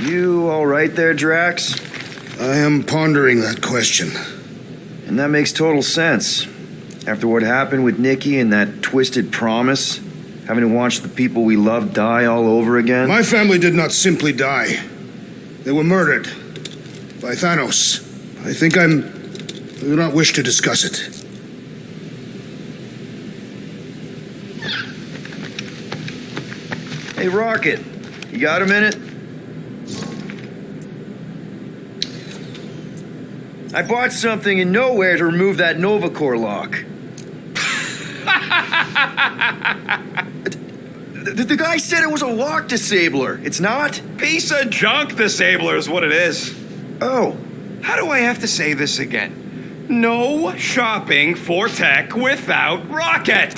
You all right there, Drax? I am pondering that question. And that makes total sense. After what happened with Nikki and that twisted promise, having to watch the people we love die all over again. My family did not simply die. They were murdered by Thanos. I do not wish to discuss it. Hey, Rocket, you got a minute? I bought something in nowhere to remove that Nova Core lock. The guy said it was a lock disabler. It's not? Piece of junk disabler is what it is. Oh. How do I have to say this again? No shopping for tech without Rocket.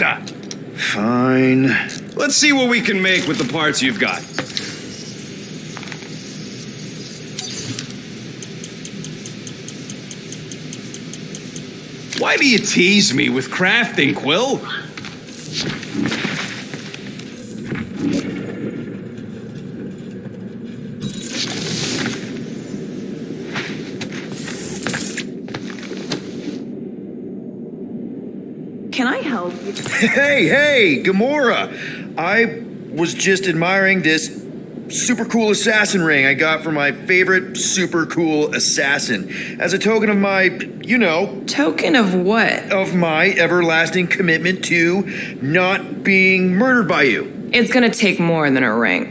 Fine. Let's see what we can make with the parts you've got. Why do you tease me with crafting, Quill? Can I help you? Hey, Gamora! I was just admiring this super cool assassin ring I got from my favorite super cool assassin as a token of my, Token of what? of my everlasting commitment to not being murdered by you. It's gonna take more than a ring.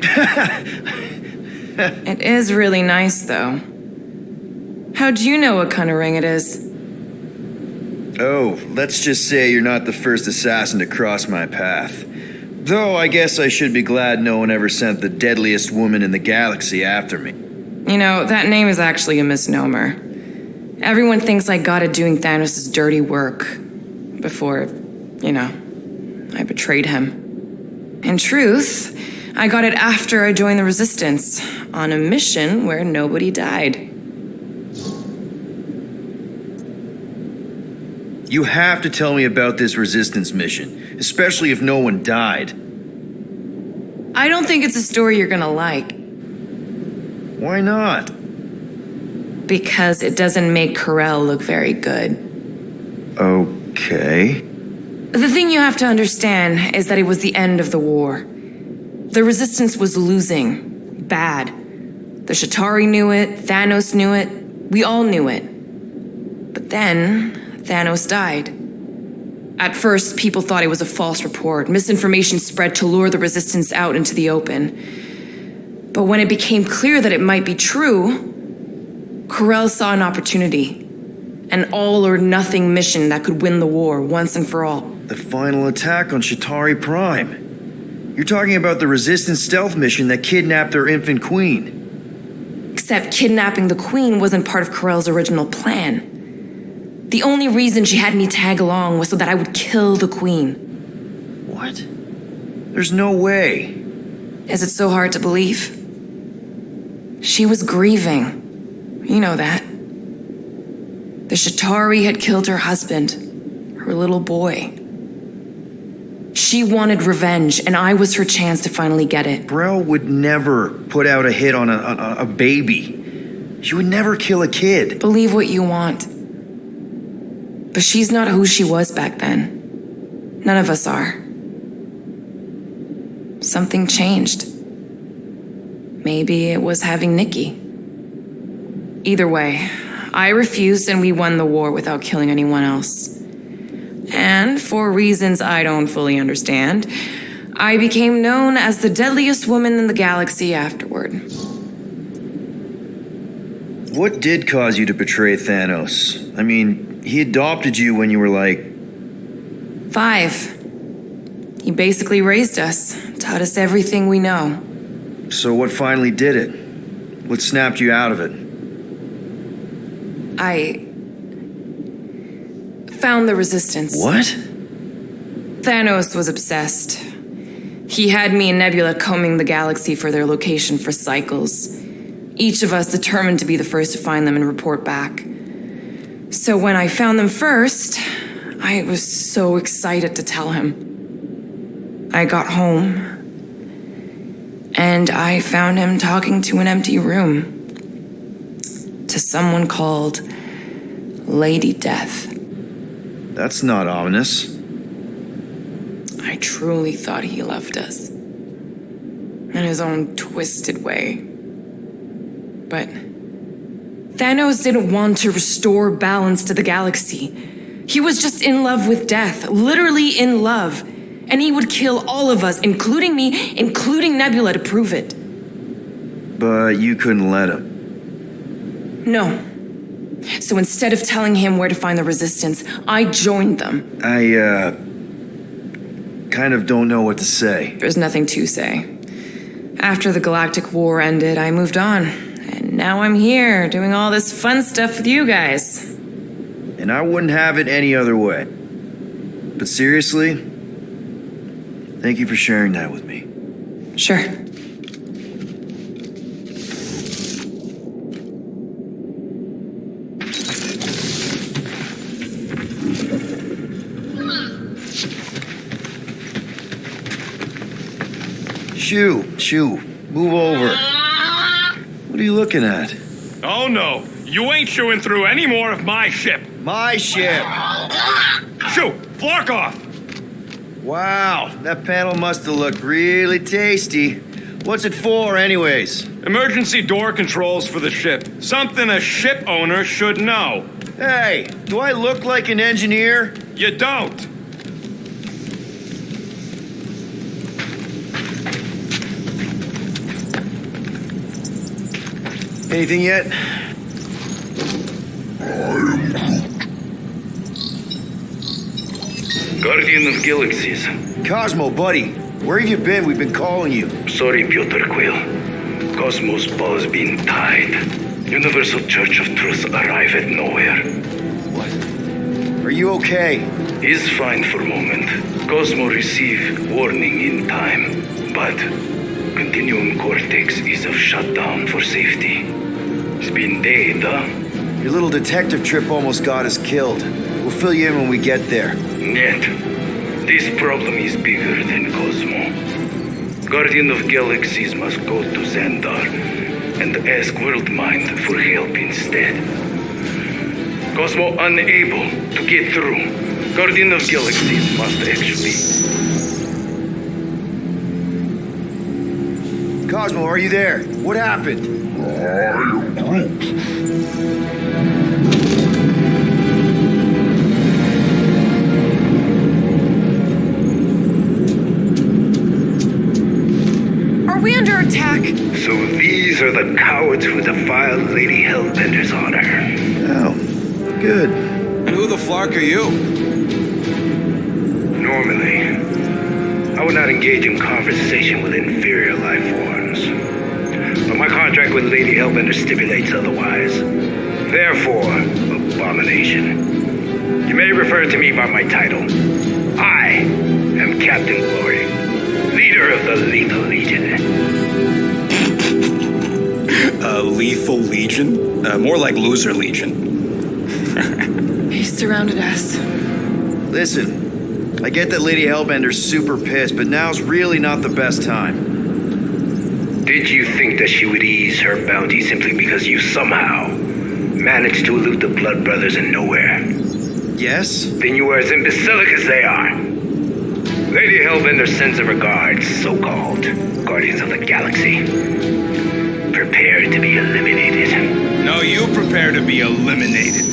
It is really nice, though. How'd you know what kind of ring it is? Oh, let's just say you're not the first assassin to cross my path. Though I guess I should be glad no one ever sent the deadliest woman in the galaxy after me. That name is actually a misnomer. Everyone thinks I got it doing Thanos' dirty work before, I betrayed him. In truth, I got it after I joined the Resistance, on a mission where nobody died. You have to tell me about this Resistance mission, especially if no one died. I don't think it's a story you're gonna like. Why not? Because it doesn't make Carell look very good. Okay. The thing you have to understand is that it was the end of the war. The Resistance was losing. Bad. The Chitauri knew it, Thanos knew it, we all knew it. But then, Thanos died. At first, people thought it was a false report. Misinformation spread to lure the Resistance out into the open. But when it became clear that it might be true, Carell saw an opportunity. An all-or-nothing mission that could win the war once and for all. The final attack on Chitauri Prime. You're talking about the Resistance stealth mission that kidnapped their infant queen. Except kidnapping the queen wasn't part of Carell's original plan. The only reason she had me tag along was so that I would kill the queen. What? There's no way. Is it so hard to believe? She was grieving. You know that. The Chitauri had killed her husband, her little boy. She wanted revenge, and I was her chance to finally get it. Brell would never put out a hit on a baby. She would never kill a kid. Believe what you want. But she's not who she was back then. None of us are. Something changed. Maybe it was having Nikki. Either way, I refused and we won the war without killing anyone else. And for reasons I don't fully understand, I became known as the deadliest woman in the galaxy afterward. What did cause you to betray Thanos? I mean, he adopted you when you were like... 5. He basically raised us, taught us everything we know. So what finally did it? What snapped you out of it? I found the Resistance. What? Thanos was obsessed. He had me and Nebula combing the galaxy for their location for cycles. Each of us determined to be the first to find them and report back. So when I found them first, I was so excited to tell him. I got home, and I found him talking to an empty room. To someone called Lady Death. That's not ominous. I truly thought he loved us. In his own twisted way. But Thanos didn't want to restore balance to the galaxy. He was just in love with death, literally in love. And he would kill all of us, including me, including Nebula, to prove it. But you couldn't let him. No. So instead of telling him where to find the Resistance, I joined them. I kind of don't know what to say. There's nothing to say. After the Galactic War ended, I moved on. And now I'm here, doing all this fun stuff with you guys. And I wouldn't have it any other way. But seriously, thank you for sharing that with me. Sure. Shoo, move over. What are you looking at? Oh no, you ain't chewing through any more of my ship. My ship. Shoo, flock off. Wow, that panel must have looked really tasty. What's it for, anyways? Emergency door controls for the ship. Something a ship owner should know. Hey, do I look like an engineer? You don't. Anything yet? Guardian of Galaxies. Cosmo, buddy, where have you been? We've been calling you. Sorry, Piotr Quill. Cosmos ball's been tied. Universal Church of Truth arrive at nowhere. What? Are you okay? He's fine for a moment. Cosmo receive warning in time, but Continuum Cortex is of shutdown for safety. It's been dead, huh? Your little detective trip almost got us killed. We'll fill you in when we get there. Yet, this problem is bigger than Cosmo. Guardian of Galaxies must go to Xandar and ask WORLDMIND for help instead. Cosmo unable to get through. Guardian of Galaxies must actually... Cosmo, are you there? What happened? Are we under attack? So these are the cowards who defiled Lady Hellbender's honor. Oh, good. And who the flock are you? Normally, I would not engage in conversation with inferior life forms. But my contract with Lady Hellbender stipulates otherwise. Therefore, abomination. You may refer to me by my title. I am Captain Glory, leader of the Lethal Legion. Lethal Legion? More like Loser Legion. He surrounded us. Listen, I get that Lady Hellbender's super pissed, but now's really not the best time. Did you think that she would ease her bounty simply because you somehow managed to elude the Blood Brothers in nowhere? Yes? Then you are as imbecilic as they are. Lady Hellbender sends her regards, so-called Guardians of the Galaxy. Prepare to be eliminated. No, you prepare to be eliminated.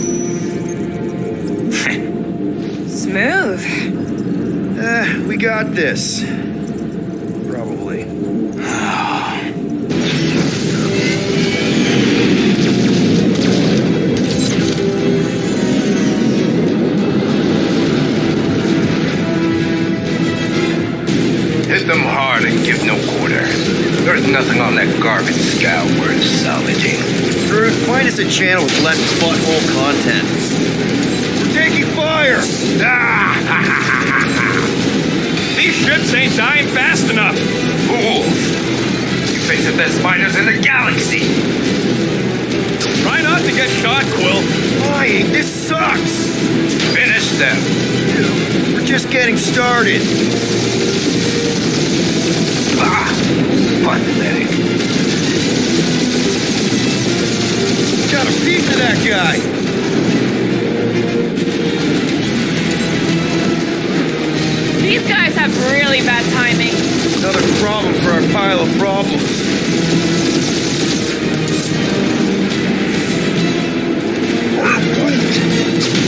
Smooth. We got this. Probably. Hit them hard and give no quarter. There's nothing on that garbage scow worth salvaging. Drew, find us a channel with less butthole content. We're taking fire! These ships ain't dying fast enough. Fools! You face the best fighters in the galaxy! Try not to get shot, Quill. Why? This sucks! Finish them! We're just getting started. Pathetic. Got a piece of that guy. These guys have really bad timing. Another problem for our pile of problems.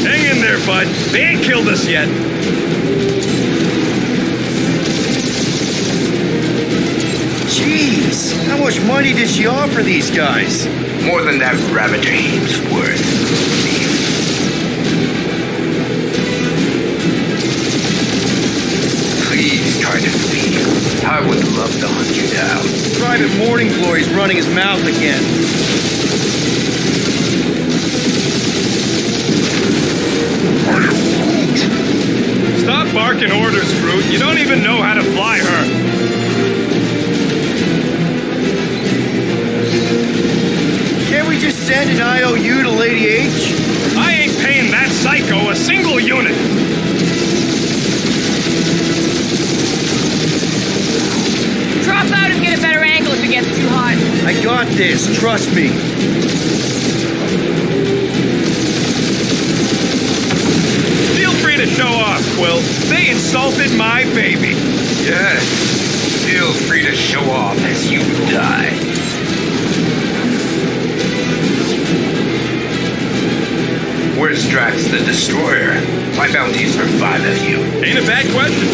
Hang in there, bud. They ain't killed us yet. Jeez, how much money did she offer these guys? More than that Ravager heap's worth. Please try to flee. I would love to hunt you down. Private morning glory's running his mouth again. Stop barking orders, Groot. You don't even know how to fly her. Can't we just send an IOU to Lady H? I ain't paying that psycho a single unit. Drop out and get a better angle if it gets too hot. I got this, trust me. Feel free to show off, Quill. They insulted my baby. Yes. Feel free to show off as you die. Where's Drax the Destroyer? My bounty's for 5 of you. Ain't a bad question.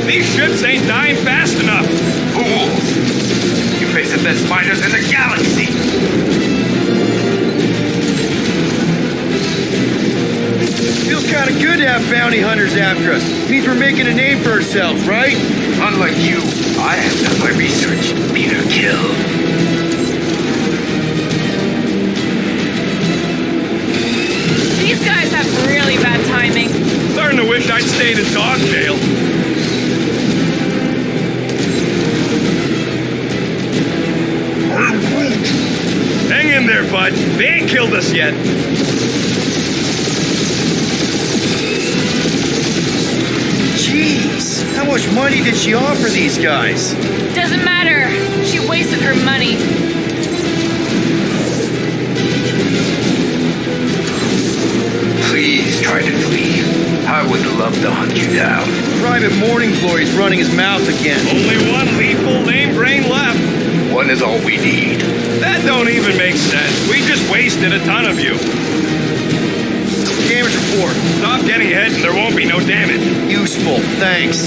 These ships ain't dying fast enough. Fools! You face the best fighters in the galaxy. Feels kind of good to have bounty hunters after us. Means we're making a name for ourselves, right? Unlike you, I have done my research. Peter Kill. These guys have really bad timing. Starting to wish I'd stayed in dog jail. Hang in there, bud. They ain't killed us yet. Jeez, how much money did she offer these guys? Doesn't matter. She wasted her money. Please try to flee. I would love to hunt you down. Private morning glory's running his mouth again. Only one lethal lame brain left. One is all we need. That don't even make sense. We just wasted a ton of you. Damage report. Stop getting hit and there won't be no damage. Useful, thanks.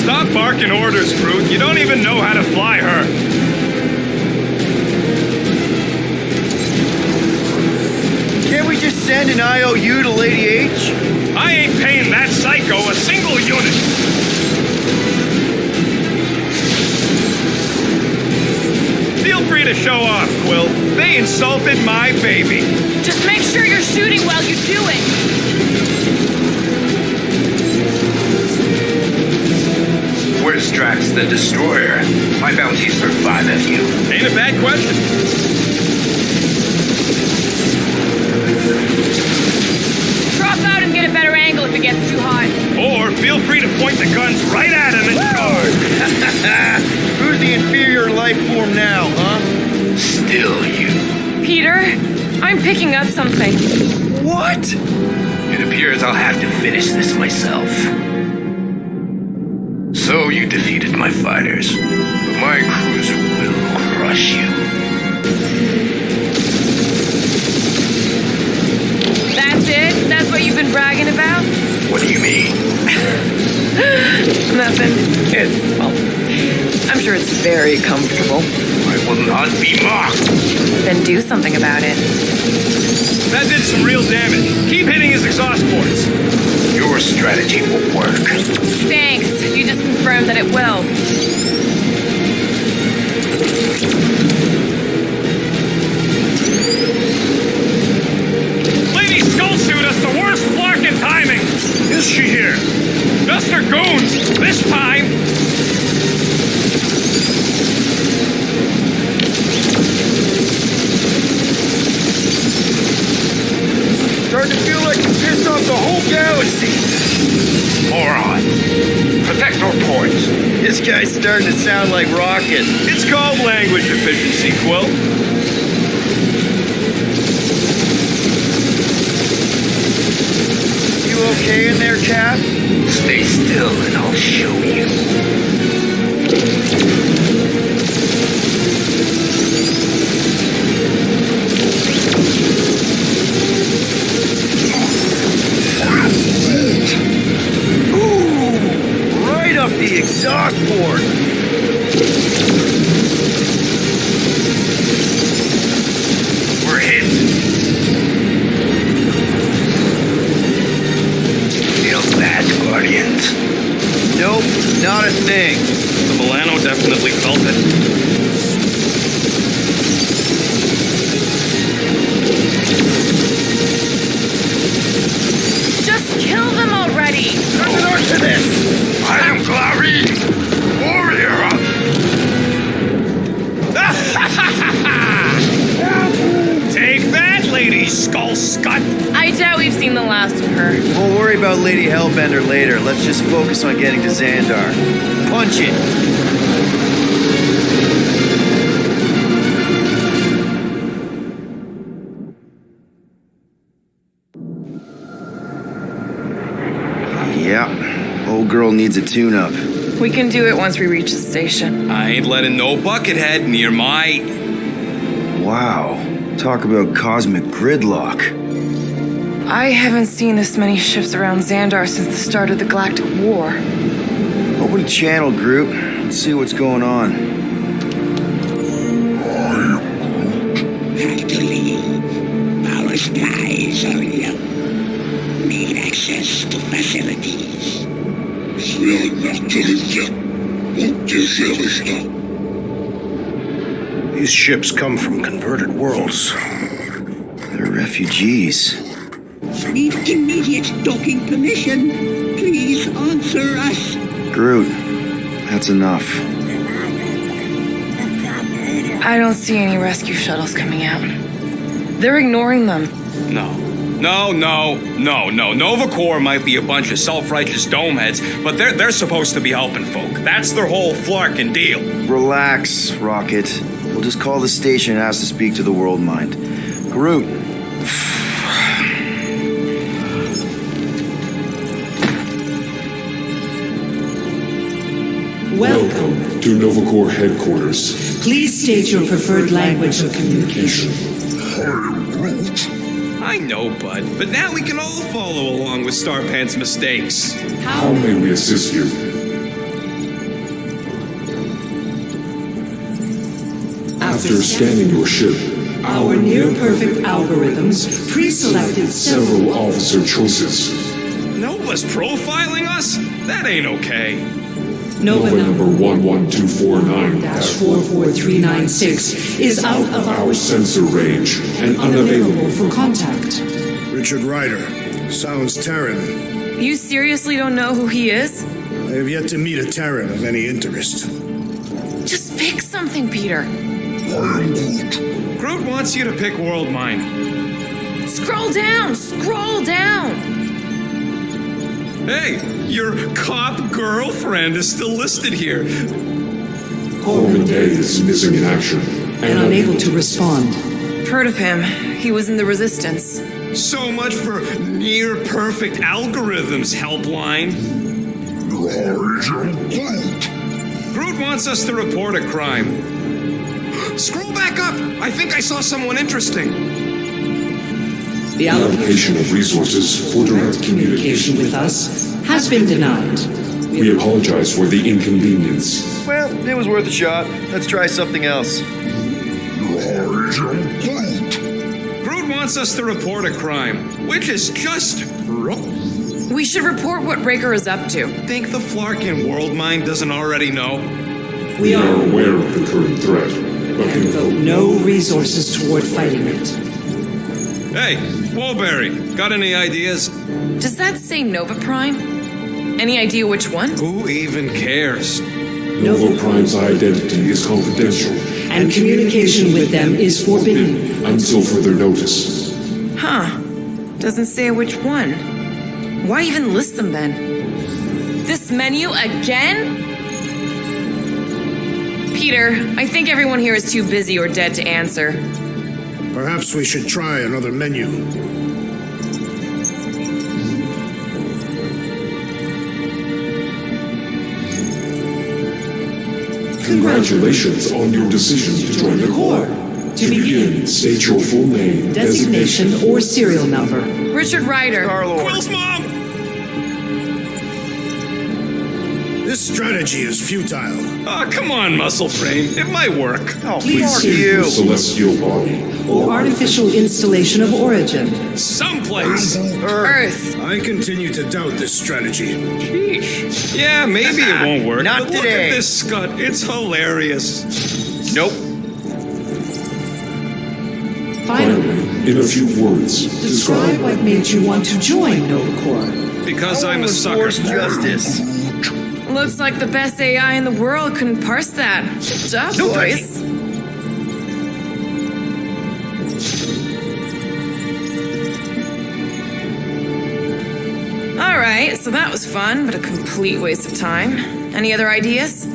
Stop barking orders, Groot. You don't even know how to fly her. Can't we just send an IOU to Lady H? I ain't paying that psycho a single unit. Feel free to show off, Quill. They insulted my baby. Just make sure you're shooting while you do it. Where's Drax the Destroyer? My bounty's for 5 of you. Ain't a bad question. Drop out and get a better angle if it gets too hot. Or feel free to point the guns right at him and charge. Who's the inferior life form now, huh? Still you. Peter, I'm picking up something. What? It appears I'll have to finish this myself. So you defeated my fighters, but my cruiser will crush you. That's it? That's what you've been bragging about? What do you mean? Nothing. Well, I'm sure it's very comfortable. I will not be mocked. Then do something about it. That did some real damage. Keep hitting his exhaust ports. Your strategy will work. Thanks. You just confirmed that it will. Lady Skullsuit has the worst flocking timing. Is she here? Just her goons. This time. starting to feel like you pissed off the whole galaxy. Moron. Protect our ports. This guy's starting to sound like Rocket. It's called language efficiency, Quill. You okay in there, Cap? Stay still and I'll show you. Ooh, right up the exhaust port. We're hit. Feel that, Guardians? Nope, not a thing. The Milano definitely felt it. Just kill them already! There's an arc to this. I am Clary, warrior. Take that, Lady Skull Scut. I doubt we've seen the last of her. We'll worry about Lady Hellbender later. Let's just focus on getting to Xandar. Punch it. Yeah, old girl needs a tune-up. We can do it once we reach the station. I ain't letting no buckethead near my... Wow, talk about cosmic gridlock. I haven't seen this many ships around Xandar since the start of the Galactic War. Open channel, Groot. Let's see what's going on. Have to leave. Our skies are yellow. Need access to facilities. These ships come from converted worlds. They're refugees. Need immediate docking permission. Please answer us. Groot, that's enough. I don't see any rescue shuttles coming out. They're ignoring them. No. Nova Corps might be a bunch of self-righteous domeheads, but they're supposed to be helping folk. That's their whole flarkin' deal. Relax, Rocket. We'll just call the station and ask to speak to the WORLDMIND. Groot. Welcome to Nova Corps headquarters. Please state your preferred language of communication. I know, bud, but now we can all follow along with Starpant's mistakes. How may we assist you? After scanning your ship, Our near-perfect algorithms pre-selected several officer choices. Nova's profiling us? That ain't okay. Nova number 11249-44396 is out of our sensor range and unavailable for contact. Richard Ryder. Sounds Terran. You seriously don't know who he is? I have yet to meet a Terran of any interest. Just pick something, Peter. Groot wants you to pick WORLDMIND. Scroll down! Scroll down! Hey, your cop girlfriend is still listed here. Corbin Day is missing in action and unable to respond. Heard of him. He was in the Resistance. So much for near-perfect algorithms, Helpline. Groot wants us to report a crime. Scroll back up. I think I saw someone interesting. The allocation of resources for direct communication with us has been denied. We apologize for the inconvenience. Well, it was worth a shot. Let's try something else. Groot wants us to report a crime, which is just wrong. We should report what Raker is up to. Think the Flarkin WORLDMIND doesn't already know? We are are aware of the current threat, but and devote no resources toward fighting it. Hey, Wallberry, got any ideas? Does that say Nova Prime? Any idea which one? Who even cares? Nova Prime's identity is confidential and communication with them is forbidden until further notice. Huh. Doesn't say which one. Why even list them then? This menu again? Peter, I think everyone here is too busy or dead to answer. Perhaps we should try another menu. Congratulations on your decision to join the Corps. To begin, state your full name, Designation or serial number. Richard Ryder. Star-Lord. Quill's mom! This strategy is futile. Oh, come on, muscle frame. It might work. Oh, Please fuck choose you. celestial body. Or artificial installation of origin. Someplace. Earth. I continue to doubt this strategy. Sheesh. Yeah, maybe it won't work. Not but look today. at this scut. It's hilarious. Nope. Finally, In a few words, describe what made you want to join Nova Corps. Because I'm a sucker. Force justice. Looks like the best AI in the world couldn't parse that. Good job, No boys. Alright, so that was fun, but a complete waste of time. Any other ideas?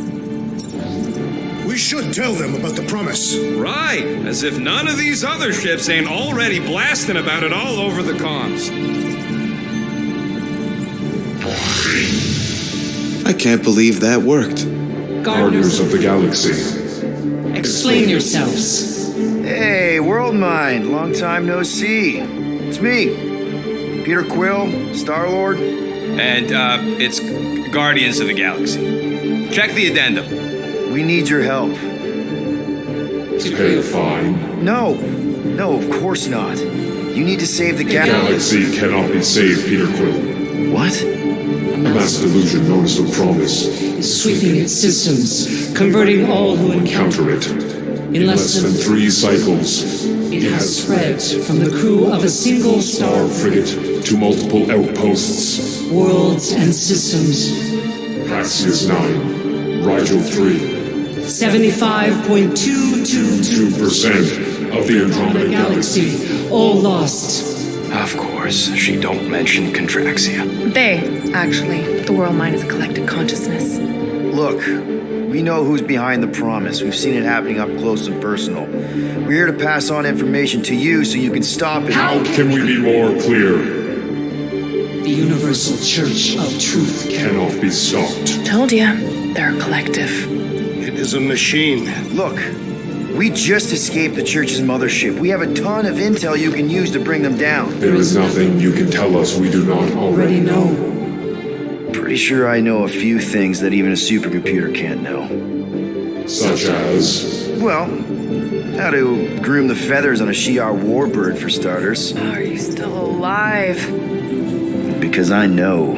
We should tell them about the promise. Right. As if none of these other ships ain't already blasting about it all over the comms. I can't believe that worked. Guardians of the Galaxy. Explain yourselves. Hey, WORLDMIND. Long time no see. It's me. Peter Quill, Star-Lord. And, it's Guardians of the Galaxy. Check the addendum. We need your help. To pay a fine. No, of course not. You need to save the The galaxy. galaxy cannot be saved, Peter Quill. What? A mass delusion known as the Promise. Sweeping its systems, converting all who encounter Counter it. In less than than 3 cycles, it has spread from the crew of a single Star star, frigate to multiple outposts. worlds and systems. Praxius 9, Rigel 3. 75.222 2% of the Andromeda Galaxy. galaxy, all lost. Of course, she don't mention Contraxia. They, actually. The world mind is a collective consciousness. Look, we know who's behind the promise. We've seen it happening up close and personal. We're here to pass on information to you so you can stop it. How can we be more clear? The Universal Church of Truth Cannot be stopped. Told ya, they're a collective. It is a machine. Look, we just escaped the church's mothership. We have a ton of intel you can use to bring them down. There is nothing you can tell us we do not already already know. know. Pretty sure I know a few things that even a supercomputer can't know. Such as... Well, how to groom the feathers on a Shi'ar warbird, for starters. Are you still alive? Because I know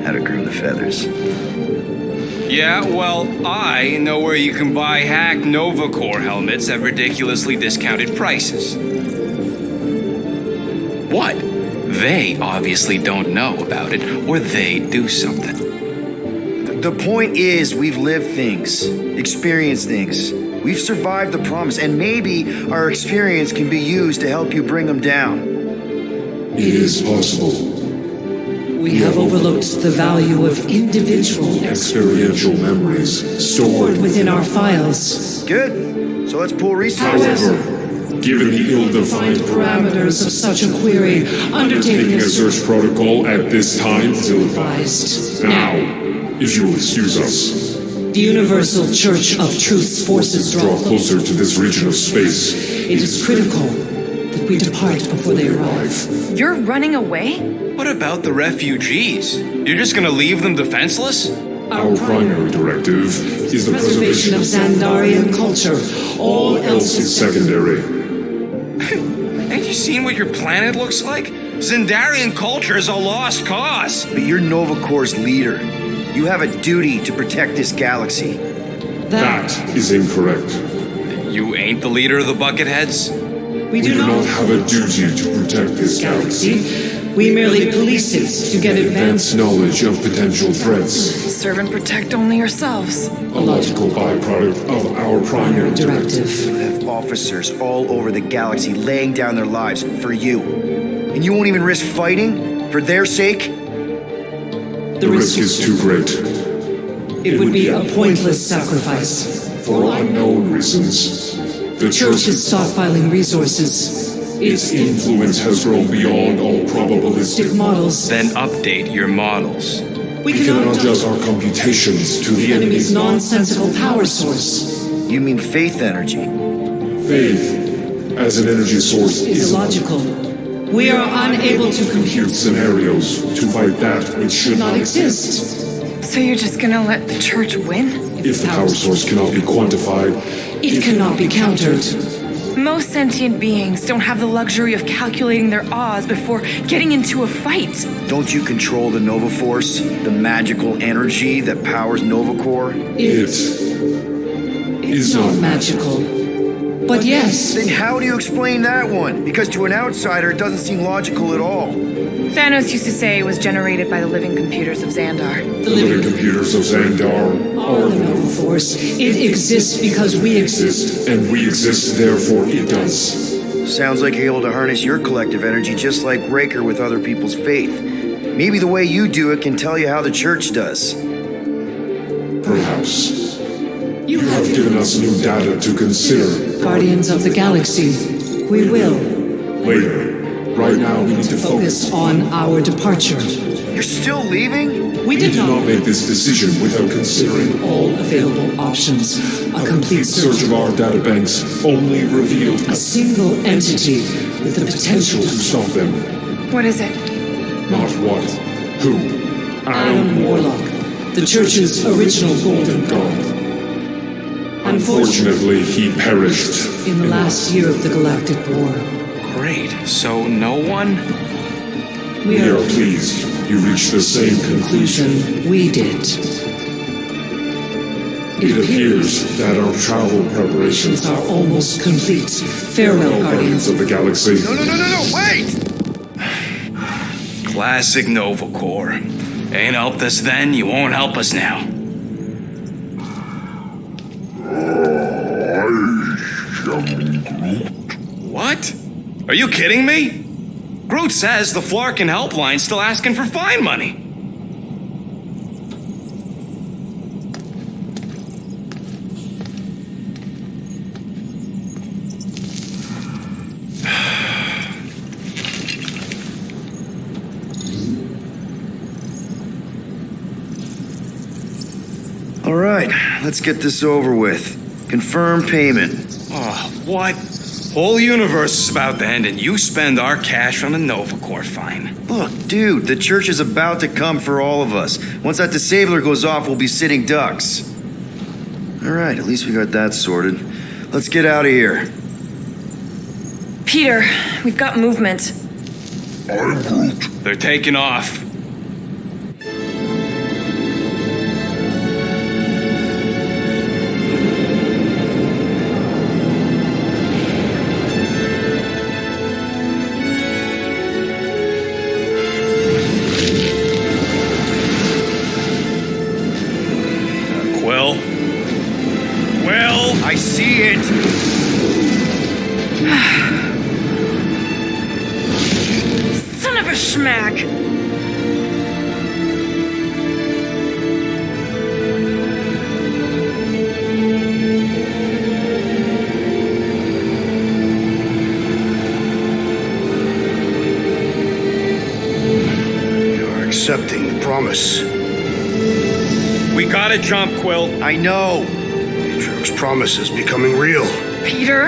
how to groom the feathers. Yeah, well, I know where you can buy hacked Nova Corps helmets at ridiculously discounted prices. What? They obviously don't know about it, or they do something. The point is, we've lived things, experienced things. We've survived the promise, and maybe our experience can be used to help you bring them down. It is possible. We have overlooked the value of individual Experiential memories stored within our files. Good. So let's pool resources. However, given the ill-defined Parameters of such a query, undertaking taking a search protocol at this time is advised. now, if you will excuse us, The Universal Church of Truth's forces draw closer to this region of space. It is critical that we depart before they arrive. You're running away? What about the refugees? You're just gonna leave them defenseless? Our primary directive is the Preservation of Xandarian culture. All else is is secondary. Ain't you seen what your planet looks like? Xandarian culture is a lost cause. But you're Nova Corps' leader. You have a duty to protect this galaxy. That is incorrect. You ain't the leader of the Bucketheads? We We do not have a duty to protect this galaxy. We merely police it to get advanced Advanced knowledge of potential threats. Serve and protect only yourselves. A logical byproduct of our primary directive. directive. You have officers all over the galaxy laying down their lives for you. And you won't even risk fighting? For their sake? The risk is too great. It would be a pointless sacrifice. For unknown reasons, the Church is stockpiling resources. Its influence has grown beyond all probabilistic Models. Then update your models. We We cannot adjust our computations to the enemy's enemy's nonsensical power source. You mean faith energy? faith as an energy source Is illogical. We are unable to compute. scenarios to fight that which should Not not exist. So you're just gonna let the church win? If the power source cannot be quantified, It cannot be countered. Most sentient beings don't have the luxury of calculating their odds before getting into a fight. Don't you control the Nova Force? The magical energy that powers Nova Core? it It's not magical. But yes, Then how do you explain that one? Because to an outsider, it doesn't seem logical at all. Thanos used to say it was generated by the living computers of Xandar. the living living computers of Xandar are the Nova Force. It exists because we exist. exist, and we exist, therefore it does. Sounds like you're able to harness your collective energy just like Raker with other people's faith. Maybe the way you do it can tell you how the church does. Perhaps. You have given us new data to consider. Guardians of the Galaxy. We will Later. Right now, we need to focus. focus on our departure. You're still leaving? We We did did not not make this decision without considering all available options. A complete search search of our databanks only revealed a single entity with the potential to stop them. What is it? Not what, who. Adam Warlock, the Church's original golden god. Unfortunately, he perished. In the last year of the Galactic War, Great. So no one? we We are are pleased you reached the same conclusion. we did. It appears that our travel preparations Are almost complete. Farewell, Guardians. of the Galaxy. No, wait! Classic Nova Core. Ain't helped us then, you won't help us now. What? Are you kidding me? Groot says the Flarkin helpline's still asking for fine money. All right, let's get this over with. Confirm payment. Oh, what? Whole universe is about to end and you spend our cash on a Nova Core fine. Look, dude, the church is about to come for all of us. Once that disabler goes off, we'll be sitting ducks. All right, at least we got that sorted. Let's get out of here. Peter, we've got movement. They're taking off. Quill, I see it. Son of a schmack! You're accepting the promise. we gotta jump, Quill. I know. Matrix promise is becoming real. Peter?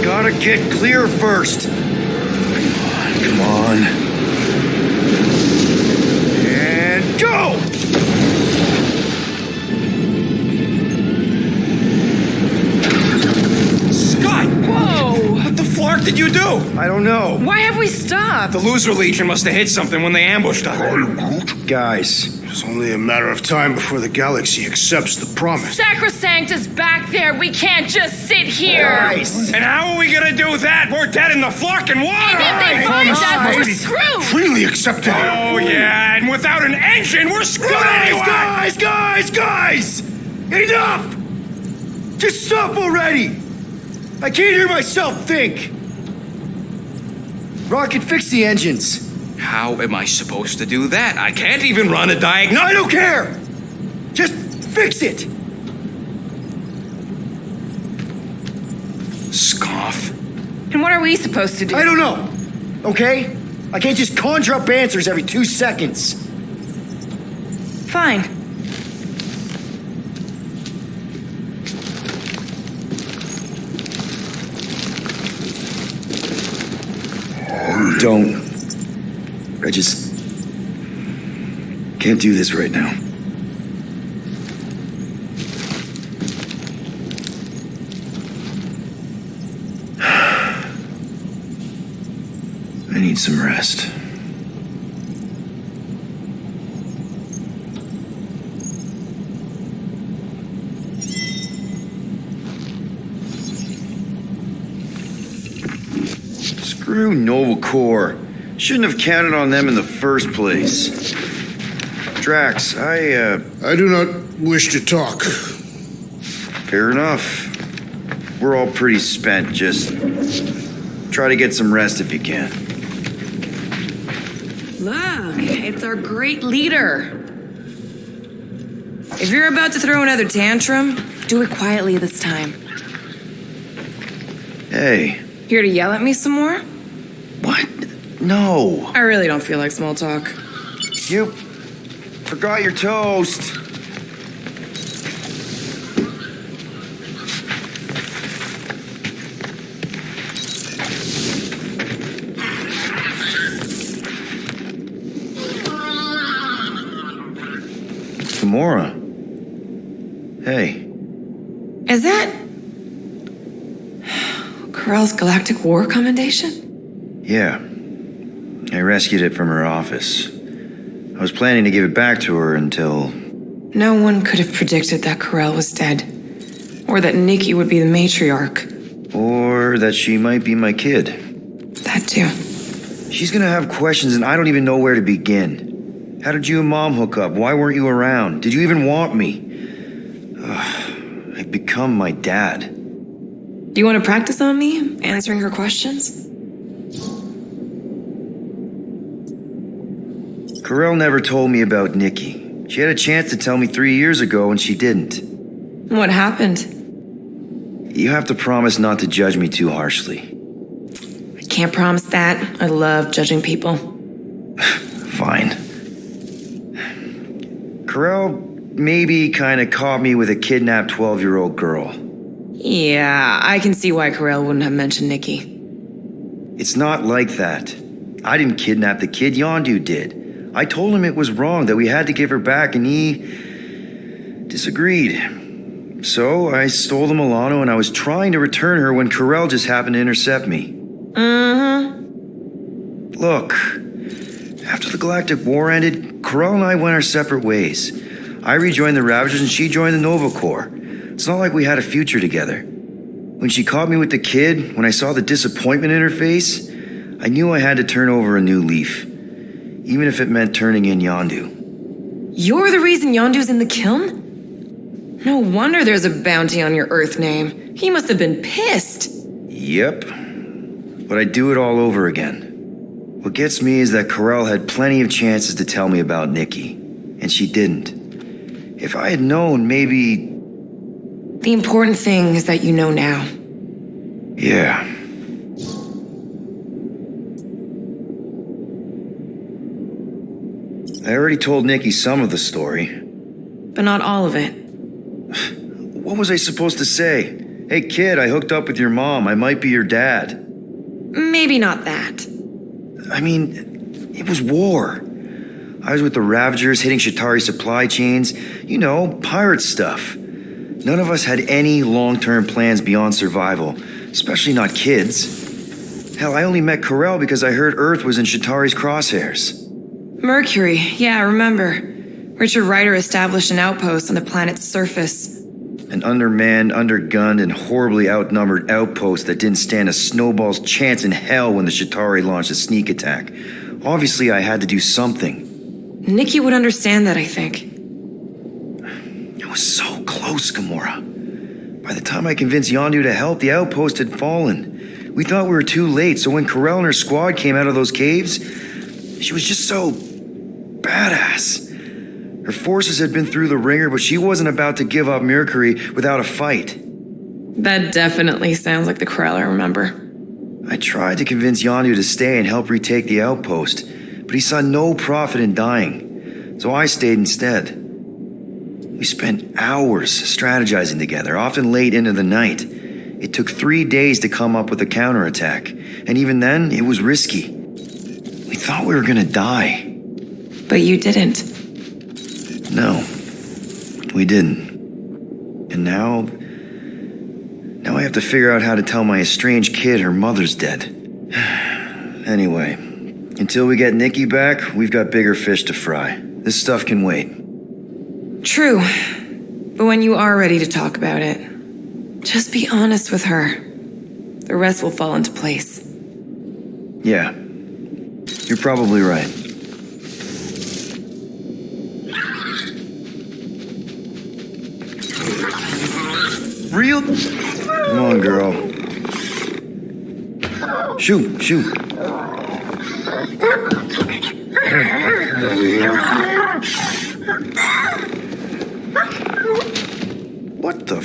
Gotta get clear first. Come on. And go! Scott! Whoa! What the flark did you do? I don't know. Why have we stopped? The loser legion must have hit something when they ambushed us. Guys, It's only a matter of time before the galaxy accepts the promise. Sacrosanct is back there. We can't just sit here. And how are we gonna do that? We're dead in the flarkin' water! And if they find us, we're screwed. Freely accepted. Oh yeah, and without an engine, we're screwed anyway! Guys! Enough! Just stop already! I can't hear myself think! Rocket, fix the engines. How am I supposed to do that? I can't even run a diagnostic. I don't care! Just fix it! Scoff. And what are we supposed to do? I don't know, okay? I can't just conjure up answers every 2 seconds. Fine. Don't. I just can't do this right now. I need some rest. Screw Nova Corps. Shouldn't have counted on them in the first place. Drax, I do not wish to talk. Fair enough. We're all pretty spent. Just try to get some rest if you can. Look, it's our great leader. If you're about to throw another tantrum, do it quietly this time. Hey. Here to yell at me some more? What? No. I really don't feel like small talk. You forgot your toast. Gamora. Hey. Is that Corell's Galactic War Commendation? Yeah. I rescued it from her office. I was planning to give it back to her until... No one could have predicted that Corell was dead. Or that Nikki would be the matriarch. Or that she might be my kid. That too. She's gonna have questions and I don't even know where to begin. How did you and Mom hook up? Why weren't you around? Did you even want me? I've become my dad. Do you want to practice on me, answering her questions? Corell never told me about Nikki. She had a chance to tell me 3 years ago and she didn't. What happened? You have to promise not to judge me too harshly. I can't promise that. I love judging people. Fine. Corell maybe kind of caught me with a kidnapped 12-year-old girl. Yeah, I can see why Corell wouldn't have mentioned Nikki. It's not like that. I didn't kidnap the kid, Yondu did. I told him it was wrong, that we had to give her back, and he disagreed. So I stole the Milano, and I was trying to return her when Corell just happened to intercept me. Look, after the Galactic War ended, Corell and I went our separate ways. I rejoined the Ravagers, and she joined the Nova Corps. It's not like we had a future together. When she caught me with the kid, when I saw the disappointment in her face, I knew I had to turn over a new leaf. Even if it meant turning in Yondu. You're the reason Yondu's in the kiln? No wonder there's a bounty on your Earth name. He must have been pissed. Yep. But I'd do it all over again. What gets me is that Corell had plenty of chances to tell me about Nikki, and she didn't. If I had known, maybe... The important thing is that you know now. Yeah. I already told Nikki some of the story. But not all of it. What was I supposed to say? Hey kid, I hooked up with your mom. I might be your dad. Maybe not that. I mean, it was war. I was with the Ravagers hitting Shatari supply chains. You know, pirate stuff. None of us had any long-term plans beyond survival, especially not kids. Hell, I only met Corell because I heard Earth was in Shatari's crosshairs. Mercury, yeah, I remember. Richard Ryder established an outpost on the planet's surface. An undermanned, undergunned, and horribly outnumbered outpost that didn't stand a snowball's chance in hell when the Shatari launched a sneak attack. Obviously, I had to do something. Nikki would understand that, I think. I was so close, Gamora. By the time I convinced Yondu to help, the outpost had fallen. We thought we were too late, so when Corell and her squad came out of those caves, she was just so badass. Her forces had been through the ringer, but she wasn't about to give up Mercury without a fight. That definitely sounds like the Corell I remember. I tried to convince Yondu to stay and help retake the outpost, but he saw no profit in dying, so I stayed instead. We spent hours strategizing together, often late into the night. It took 3 days to come up with a counterattack, and even then, it was risky. We thought we were gonna die. But you didn't. No, we didn't. And now I have to figure out how to tell my estranged kid her mother's dead. Anyway, until we get Nikki back, we've got bigger fish to fry. This stuff can wait. True. But when you are ready to talk about it, just be honest with her. The rest will fall into place. Yeah, you're probably right. Real? Come on, girl. Shoot. What the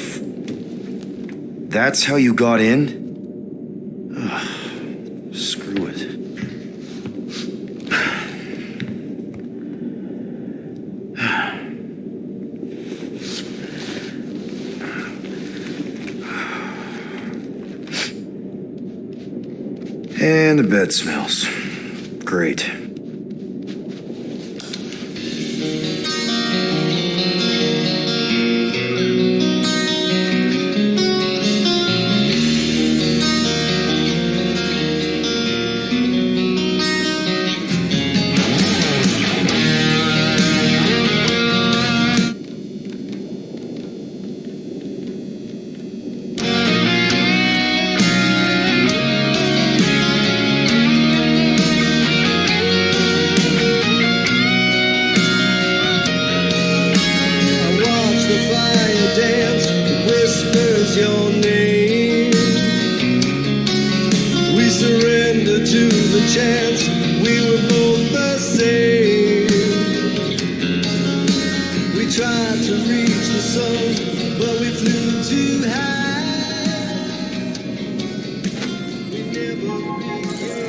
That's how you got in? Ugh, screw it. And the bed smells. Great.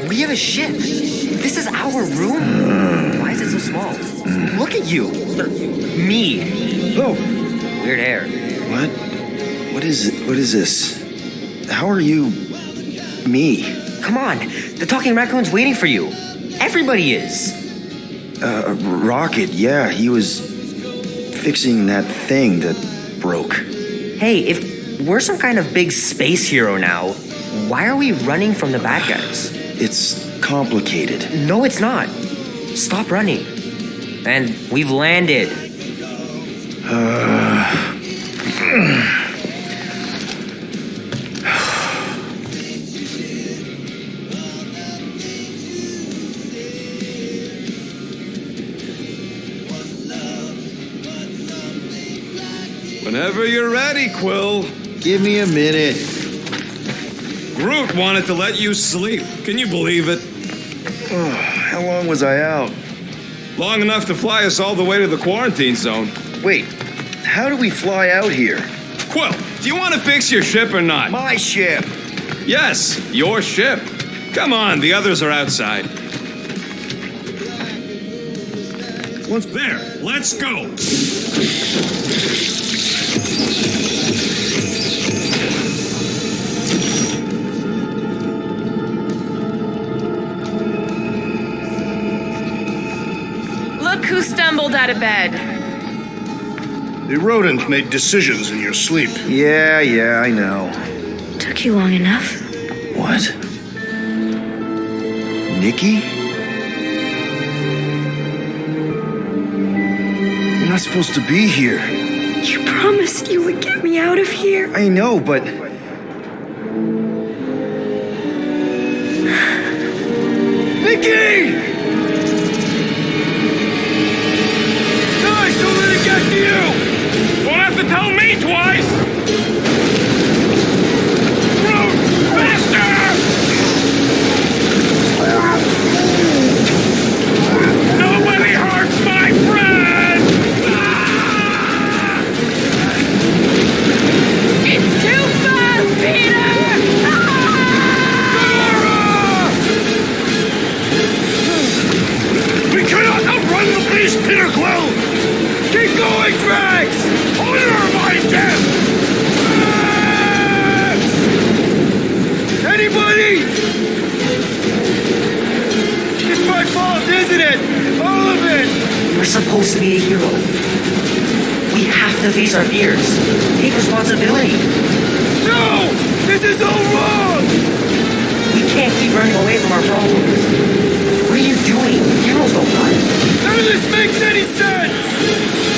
We have a ship. This is our room. Why is it so small? Look at you. Me. Oh. Weird hair. What? What is it? What is this? How are you... me? Come on. The talking raccoon's waiting for you. Everybody is. Rocket, yeah. He was fixing that thing that broke. Hey, if we're some kind of big space hero now, why are we running from the bad guys? It's complicated. No, it's not. Stop running. And we've landed. Whenever you're ready, Quill. Give me a minute. Groot wanted to let you sleep. Can you believe it? Oh, how long was I out? Long enough to fly us all the way to the quarantine zone. Wait, how do we fly out here? Quill, do you want to fix your ship or not? My ship. Yes, your ship. Come on, the others are outside. What's there? Let's go. Look who stumbled out of bed. The rodent made decisions in your sleep. Yeah, I know. Took you long enough. What? Nikki? You're not supposed to be here. You promised you would get me out of here. I know, but... Nikki! Guys, don't let it get to you! Won't have to tell me twice! Anybody? It's my fault, isn't it? All of it! You're supposed to be a hero. We have to face our fears. Take responsibility. No! This is all wrong! We can't keep running away from our problems. What are you doing? Heroes don't run. None of this makes any sense!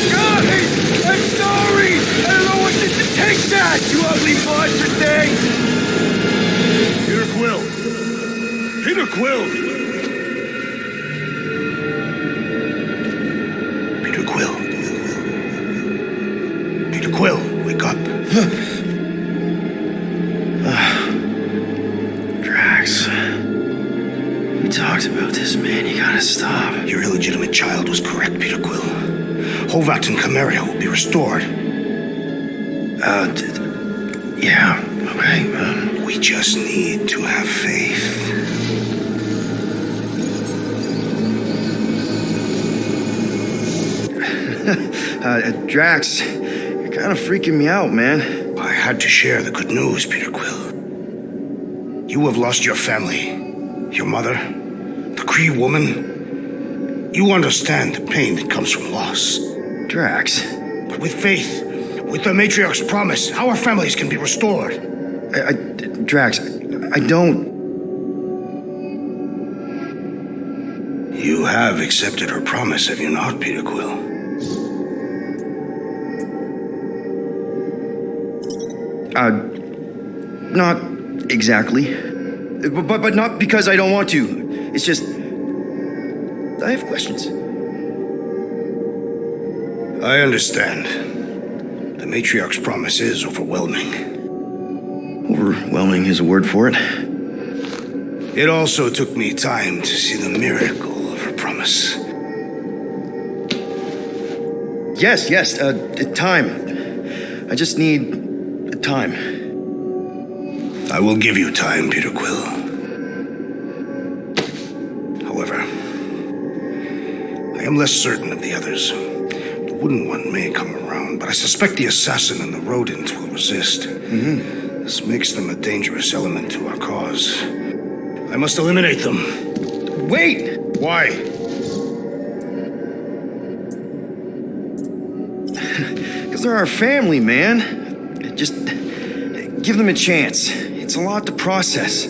Guys, I'm sorry! I don't know what this is. Take that, you ugly monster thing! Peter Quill! Peter Quill! Peter Quill. Peter Quill, wake up. Drax. We talked about this, man. You gotta stop. Your illegitimate child was correct, Peter Quill. Hovat and Chimeria will be restored. Yeah, okay. We just need to have faith. Drax, you're kind of freaking me out, man. I had to share the good news, Peter Quill. You have lost your family, your mother, the Kree woman. You understand the pain that comes from loss. Drax. But with faith, with the Matriarch's promise, our families can be restored. Drax, I don't... You have accepted her promise, have you not, Peter Quill? Not exactly. But not because I don't want to. It's just... I have questions. I understand. The Matriarch's promise is overwhelming. Overwhelming is a word for it. It also took me time to see the miracle of her promise. Yes, time. I just need time. I will give you time, Peter Quill. However, I am less certain of the others. The Wooden One may come around, but I suspect the assassin and the rodent will resist. Mm-hmm. This makes them a dangerous element to our cause. I must eliminate them. Wait! Why? Because they're our family, man. Just give them a chance. It's a lot to process.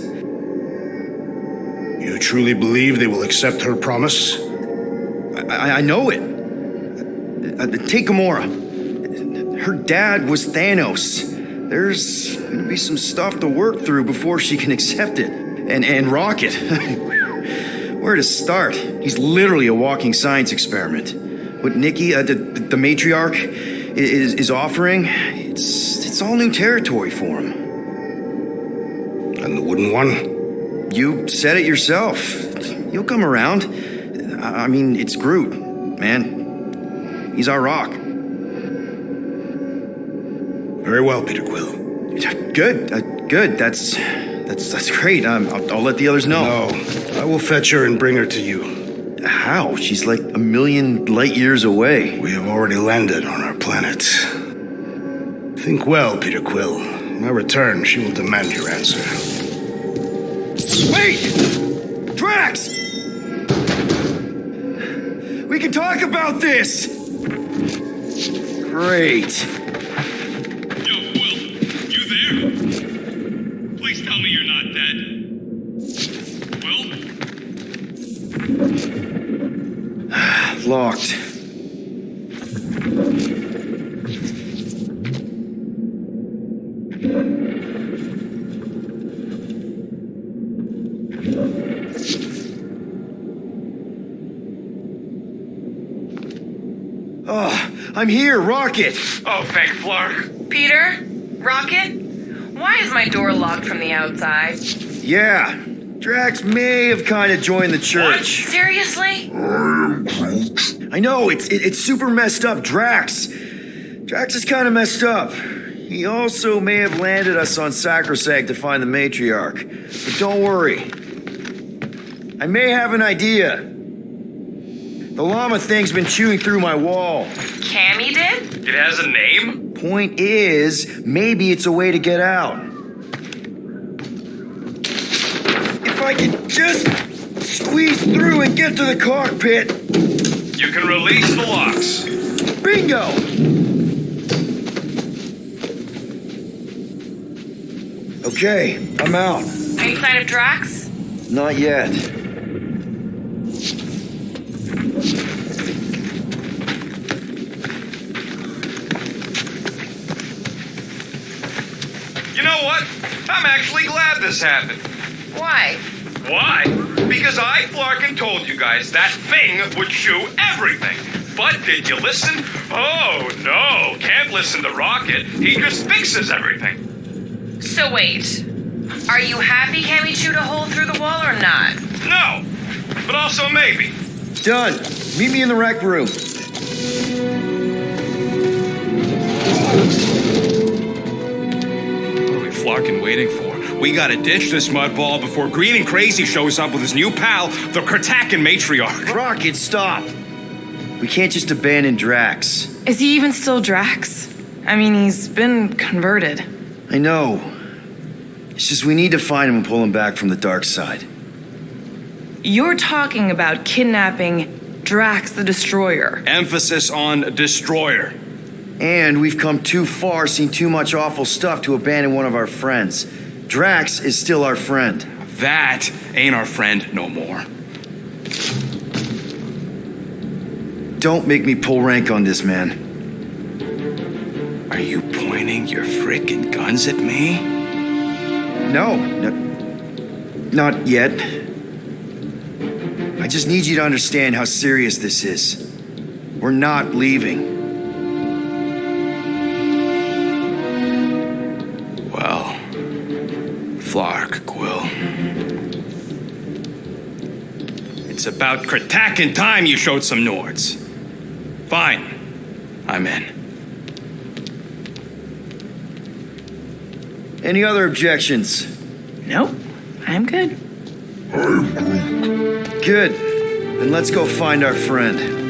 You truly believe they will accept her promise? I know it. Take Gamora. Her dad was Thanos. There's gonna be some stuff to work through before she can accept it. And Rocket. Where to start? He's literally a walking science experiment. What Nikki, the matriarch, is offering, it's all new territory for him. And the Wooden One? You said it yourself. He'll come around. I mean, it's Groot, man. He's our rock. Very well, Peter Quill. Good. That's great. I'll let the others know. No, I will fetch her and bring her to you. How? She's like 1,000,000 light years away. We have already landed on our planet. Think well, Peter Quill. When I return, she will demand your answer. Wait! Drax! We can talk about this! Great. Yo, Quill, you there? Please tell me you're not dead. Quill? Locked. Oh, I'm here, Rocket! Oh, thank Flark. Peter? Rocket? Why is my door locked from the outside? Yeah, Drax may have kind of joined the church. What? Seriously? I know, it's super messed up, Drax. Drax is kind of messed up. He also may have landed us on Sacrosanct to find the matriarch. But don't worry. I may have an idea. The llama thing's been chewing through my wall. Cammy did? It has a name? Point is, maybe it's a way to get out. I could just squeeze through and get to the cockpit. You can release the locks. Bingo! Okay, I'm out. Any sign of Drax? Not yet. You know what? I'm actually glad this happened. Why? Why? Because I, Flarkin, told you guys that thing would chew everything. But did you listen? Oh, no. Can't listen to Rocket. He just fixes everything. So wait. Are you happy Cammy chewed a hole through the wall or not? No. But also maybe. Done. Meet me in the rec room. What are we Flarkin waiting for? We gotta ditch this mudball before Green and Crazy shows up with his new pal, the Kratakan matriarch. Rocket, stop. We can't just abandon Drax. Is he even still Drax? I mean, he's been converted. I know. It's just we need to find him and pull him back from the dark side. You're talking about kidnapping Drax the Destroyer. Emphasis on destroyer. And we've come too far, seen too much awful stuff to abandon one of our friends. Drax is still our friend. That ain't our friend no more. Don't make me pull rank on this, man. Are you pointing your frickin' guns at me? No, not yet. I just need you to understand how serious this is. We're not leaving. Well, Flark, Quill. It's about Kratakan time you showed some Nords. Fine. I'm in. Any other objections? Nope. I'm good. Good. Then let's go find our friend.